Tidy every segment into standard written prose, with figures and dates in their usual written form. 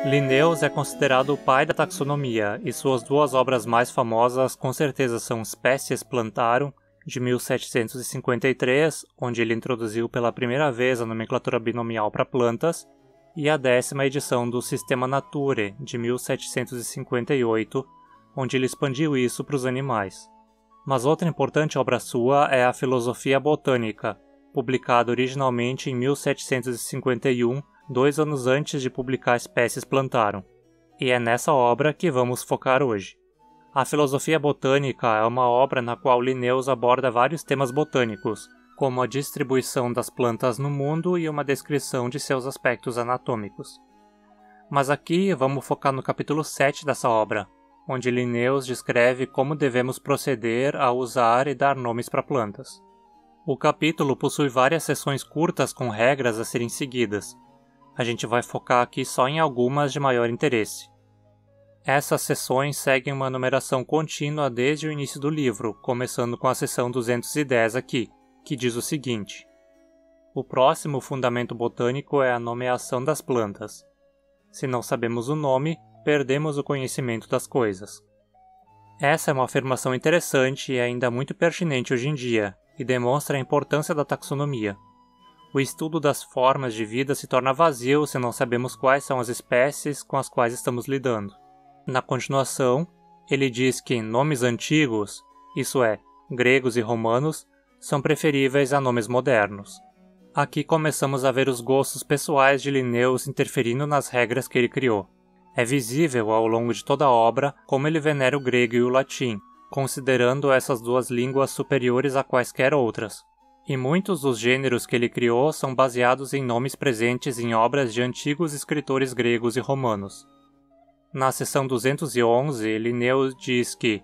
Linnaeus é considerado o pai da taxonomia, e suas duas obras mais famosas com certeza são Species Plantarum, de 1753, onde ele introduziu pela primeira vez a nomenclatura binomial para plantas, e a 10ª edição do Systema Naturae, de 1758, onde ele expandiu isso para os animais. Mas outra importante obra sua é a Philosophia Botanica, publicada originalmente em 1751, 2 anos antes de publicar Species Plantarum. E é nessa obra que vamos focar hoje. A Filosofia Botânica é uma obra na qual Linnaeus aborda vários temas botânicos, como a distribuição das plantas no mundo e uma descrição de seus aspectos anatômicos. Mas aqui vamos focar no capítulo 7 dessa obra, onde Linnaeus descreve como devemos proceder a usar e dar nomes para plantas. O capítulo possui várias seções curtas com regras a serem seguidas. A gente vai focar aqui só em algumas de maior interesse. Essas seções seguem uma numeração contínua desde o início do livro, começando com a seção 210 aqui, que diz o seguinte: o próximo fundamento botânico é a nomeação das plantas. Se não sabemos o nome, perdemos o conhecimento das coisas. Essa é uma afirmação interessante e ainda muito pertinente hoje em dia, e demonstra a importância da taxonomia. O estudo das formas de vida se torna vazio se não sabemos quais são as espécies com as quais estamos lidando. Na continuação, ele diz que nomes antigos, isso é, gregos e romanos, são preferíveis a nomes modernos. Aqui começamos a ver os gostos pessoais de Linnaeus interferindo nas regras que ele criou. É visível ao longo de toda a obra como ele venera o grego e o latim, considerando essas duas línguas superiores a quaisquer outras. E muitos dos gêneros que ele criou são baseados em nomes presentes em obras de antigos escritores gregos e romanos. Na seção 211, Linnaeus diz que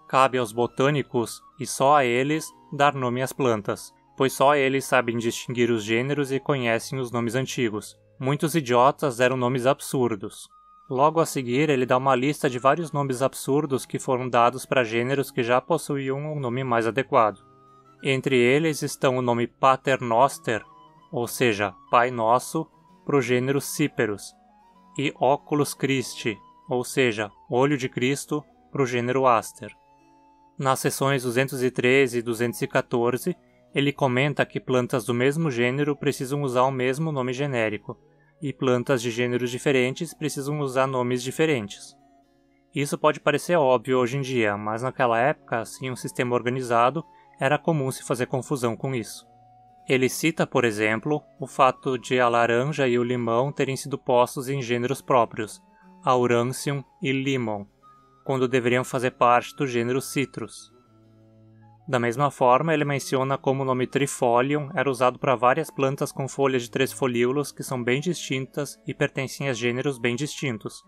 cabe aos botânicos, e só a eles, dar nome às plantas, pois só eles sabem distinguir os gêneros e conhecem os nomes antigos. Muitos idiotas deram nomes absurdos. Logo a seguir, ele dá uma lista de vários nomes absurdos que foram dados para gêneros que já possuíam um nome mais adequado. Entre eles estão o nome Pater Noster, ou seja, Pai Nosso, para o gênero Cyperus, e Oculus Christi, ou seja, Olho de Cristo, para o gênero Aster. Nas seções 213 e 214, ele comenta que plantas do mesmo gênero precisam usar o mesmo nome genérico, e plantas de gêneros diferentes precisam usar nomes diferentes. Isso pode parecer óbvio hoje em dia, mas naquela época, sem um sistema organizado, era comum se fazer confusão com isso. Ele cita, por exemplo, o fato de a laranja e o limão terem sido postos em gêneros próprios, Aurantium e Limon, quando deveriam fazer parte do gênero Citrus. Da mesma forma, ele menciona como o nome Trifolium era usado para várias plantas com folhas de 3 folíolos que são bem distintas e pertencem a gêneros bem distintos,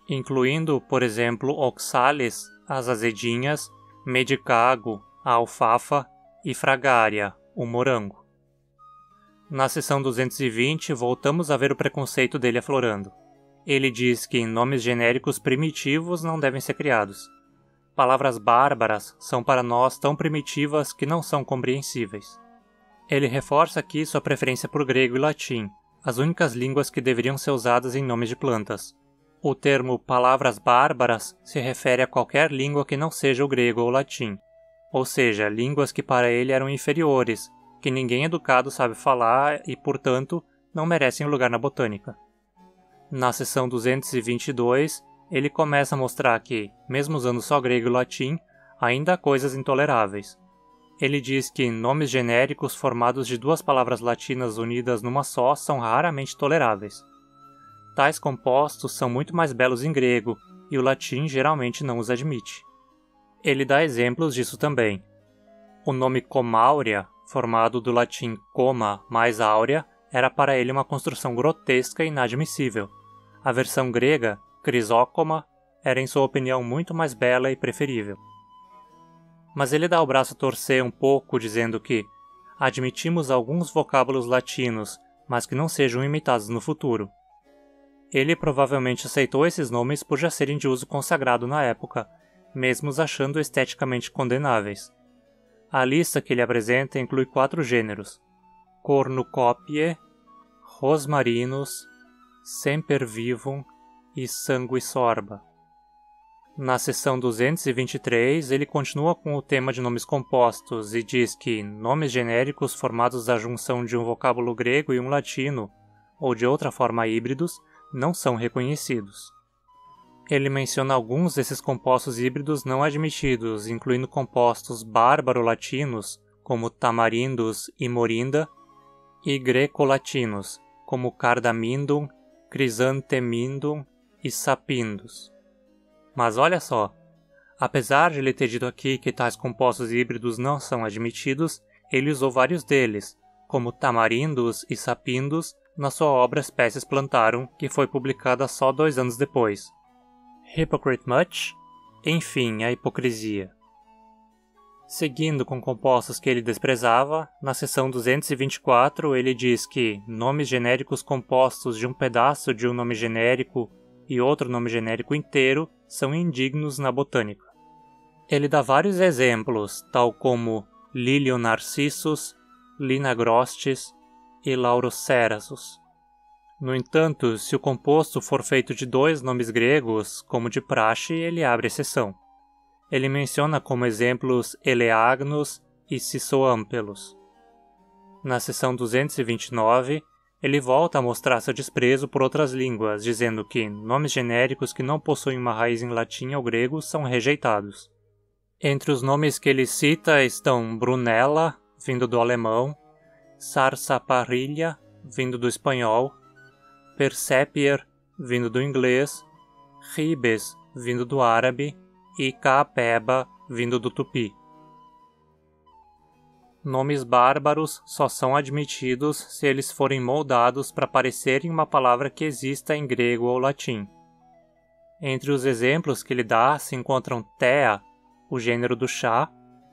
incluindo, por exemplo, Oxalis, as azedinhas, Medicago, a alfafa, e Fragaria, o morango. Na seção 220, voltamos a ver o preconceito dele aflorando. Ele diz que nomes genéricos primitivos não devem ser criados. Palavras bárbaras são para nós tão primitivas que não são compreensíveis. Ele reforça aqui sua preferência por grego e latim, as únicas línguas que deveriam ser usadas em nomes de plantas. O termo palavras bárbaras se refere a qualquer língua que não seja o grego ou o latim, ou seja, línguas que para ele eram inferiores, que ninguém educado sabe falar e, portanto, não merecem lugar na botânica. Na seção 222, ele começa a mostrar que, mesmo usando só grego e latim, ainda há coisas intoleráveis. Ele diz que nomes genéricos formados de 2 palavras latinas unidas numa só são raramente toleráveis. Tais compostos são muito mais belos em grego, e o latim geralmente não os admite. Ele dá exemplos disso também. O nome comáurea, formado do latim coma mais áurea, era para ele uma construção grotesca e inadmissível. A versão grega, crisócoma, era em sua opinião muito mais bela e preferível. Mas ele dá o braço a torcer um pouco dizendo que admitimos alguns vocábulos latinos, mas que não sejam imitados no futuro. Ele provavelmente aceitou esses nomes por já serem de uso consagrado na época, mesmo os achando esteticamente condenáveis. A lista que ele apresenta inclui 4 gêneros: Cornucopie, Rosmarinus, sempervivum e sanguisorba. Na seção 223, ele continua com o tema de nomes compostos e diz que nomes genéricos formados da junção de um vocábulo grego e um latino, ou de outra forma híbridos, não são reconhecidos. Ele menciona alguns desses compostos híbridos não admitidos, incluindo compostos bárbaro-latinos, como tamarindus e morinda, e greco-latinos, como cardamindum, crisantemindum e sapindus. Mas olha só, apesar de ele ter dito aqui que tais compostos híbridos não são admitidos, ele usou vários deles, como tamarindus e sapindus, na sua obra Species Plantarum, que foi publicada só 2 anos depois. Hypocrite much? Enfim, a hipocrisia. Seguindo com compostos que ele desprezava, na seção 224 ele diz que nomes genéricos compostos de um pedaço de um nome genérico e outro nome genérico inteiro são indignos na botânica. Ele dá vários exemplos, tal como Lilium narcissus, Linagrostis e Laurocerasus. No entanto, se o composto for feito de 2 nomes gregos, como de praxe, ele abre exceção. Ele menciona como exemplos Eleagnus e Cisoampelus. Na seção 229, ele volta a mostrar seu desprezo por outras línguas, dizendo que nomes genéricos que não possuem uma raiz em latim ou grego são rejeitados. Entre os nomes que ele cita estão Brunella, vindo do alemão, Sarsaparilla, vindo do espanhol, Persepier, vindo do inglês, Ribes, vindo do árabe, e Caapeba, vindo do tupi. Nomes bárbaros só são admitidos se eles forem moldados para parecerem uma palavra que exista em grego ou latim. Entre os exemplos que ele dá se encontram Thea, o gênero do chá,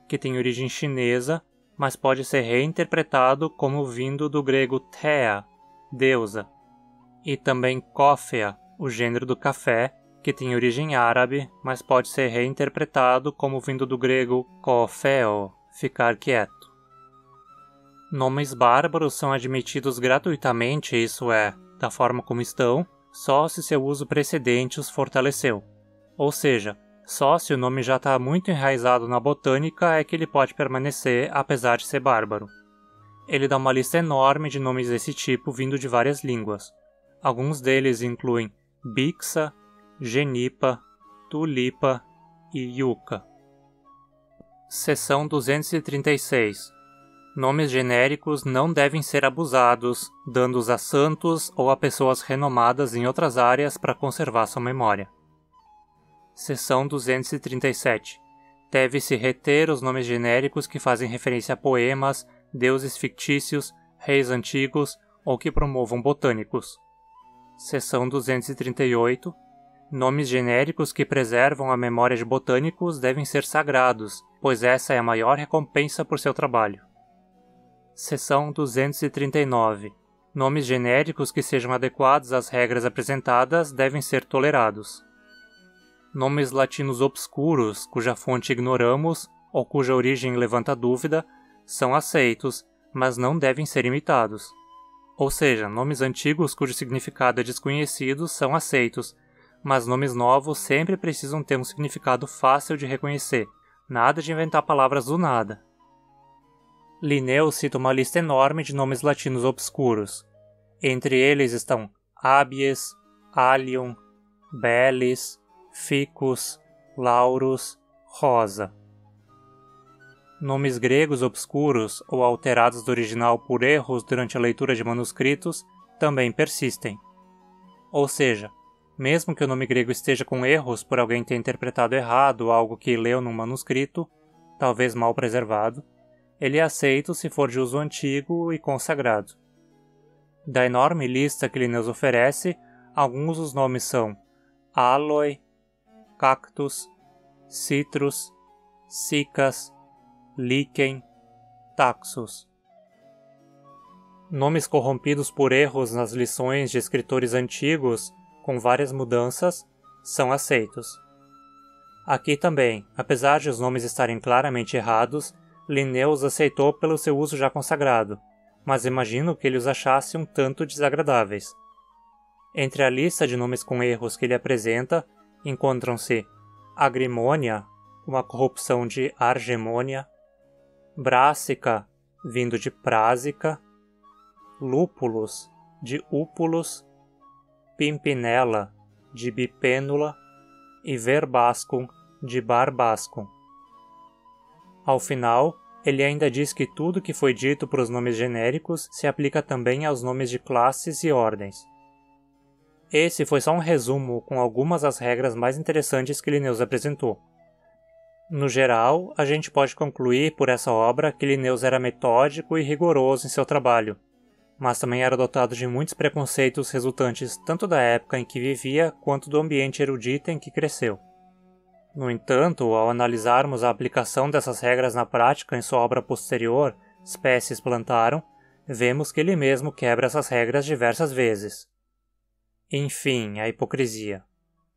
que tem origem chinesa, mas pode ser reinterpretado como vindo do grego Thea, deusa, e também Coffea, o gênero do café, que tem origem árabe, mas pode ser reinterpretado como vindo do grego kofeo, ficar quieto. Nomes bárbaros são admitidos gratuitamente, isso é, da forma como estão, só se seu uso precedente os fortaleceu. Ou seja, só se o nome já está muito enraizado na botânica é que ele pode permanecer, apesar de ser bárbaro. Ele dá uma lista enorme de nomes desse tipo vindo de várias línguas. Alguns deles incluem bixa, genipa, tulipa e yucca. Seção 236. Nomes genéricos não devem ser abusados, dando-os a santos ou a pessoas renomadas em outras áreas para conservar sua memória. Seção 237. Deve-se reter os nomes genéricos que fazem referência a poemas, deuses fictícios, reis antigos ou que promovam botânicos. Seção 238. Nomes genéricos que preservam a memória de botânicos devem ser sagrados, pois essa é a maior recompensa por seu trabalho. Seção 239. Nomes genéricos que sejam adequados às regras apresentadas devem ser tolerados. Nomes latinos obscuros, cuja fonte ignoramos ou cuja origem levanta dúvida, são aceitos, mas não devem ser imitados. Ou seja, nomes antigos cujo significado é desconhecido são aceitos, mas nomes novos sempre precisam ter um significado fácil de reconhecer. Nada de inventar palavras do nada. Linneu cita uma lista enorme de nomes latinos obscuros. Entre eles estão Habeas, Allium, Bellis, Ficus, Laurus, Rosa. Nomes gregos obscuros ou alterados do original por erros durante a leitura de manuscritos também persistem. Ou seja, mesmo que o nome grego esteja com erros por alguém ter interpretado errado algo que leu num manuscrito, talvez mal preservado, ele é aceito se for de uso antigo e consagrado. Da enorme lista que Linneu oferece, alguns dos nomes são Aloe, Cactus, Citrus, Cicas, Lichen, Taxus. Nomes corrompidos por erros nas lições de escritores antigos, com várias mudanças, são aceitos. Aqui também, apesar de os nomes estarem claramente errados, Linneu os aceitou pelo seu uso já consagrado, mas imagino que ele os achasse um tanto desagradáveis. Entre a lista de nomes com erros que ele apresenta, encontram-se agrimônia, uma corrupção de argemônia, brássica, vindo de prásica, lúpulos, de úpulos, pimpinela, de bipênula, e verbascum, de barbascum. Ao final, ele ainda diz que tudo que foi dito para os nomes genéricos se aplica também aos nomes de classes e ordens. Esse foi só um resumo com algumas das regras mais interessantes que Linnaeus apresentou. No geral, a gente pode concluir por essa obra que Linnaeus era metódico e rigoroso em seu trabalho, mas também era dotado de muitos preconceitos resultantes tanto da época em que vivia quanto do ambiente erudito em que cresceu. No entanto, ao analisarmos a aplicação dessas regras na prática em sua obra posterior, Species Plantarum, vemos que ele mesmo quebra essas regras diversas vezes. Enfim, a hipocrisia.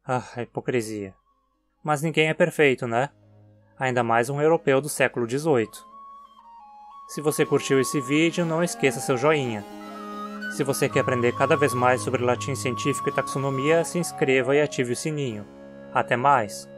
A hipocrisia. Mas ninguém é perfeito, né? Ainda mais um europeu do século XVIII. Se você curtiu esse vídeo, não esqueça seu joinha. Se você quer aprender cada vez mais sobre latim científico e taxonomia, se inscreva e ative o sininho. Até mais!